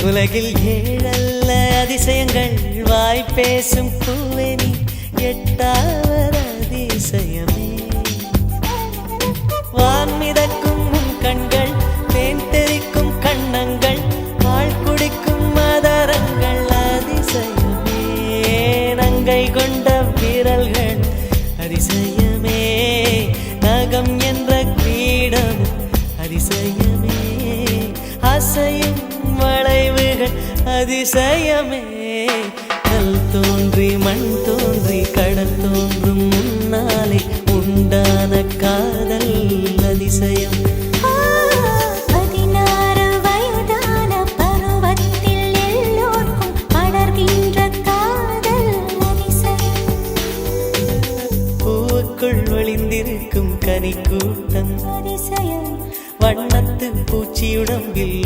உலகில் ஏழல்ல அதிசயங்கள் வாய் பேசும் பூவெனி எட்டாவது அதிசயமே. வான் மிதக்கும் கண்கள், தேன் தெறிக்கும் கண்ணங்கள், பால் குடிக்கும் மதரங்கள் அதிசயமே. நங்கை கொண்ட விரல்கள் அதிசயமே. நகம் என்ற கிரீடம் அதிசயமே. அசையும் வளைவுகள் அதிசயமே. கல் தோன்றி மண் தோன்றி கடல் தோன்றும் முன்னாலே உண்டான காதல் அதிசயம். 16 வயதான பருவத்தில் எல்லோருக்கும் படர்கின்ற காதல் அதிசயம். பூவுக்குள் ஒளிந்திருக்கும் கனி கூட்டம் அதிசயம். வண்ணத்து பூச்சியுடம்பில்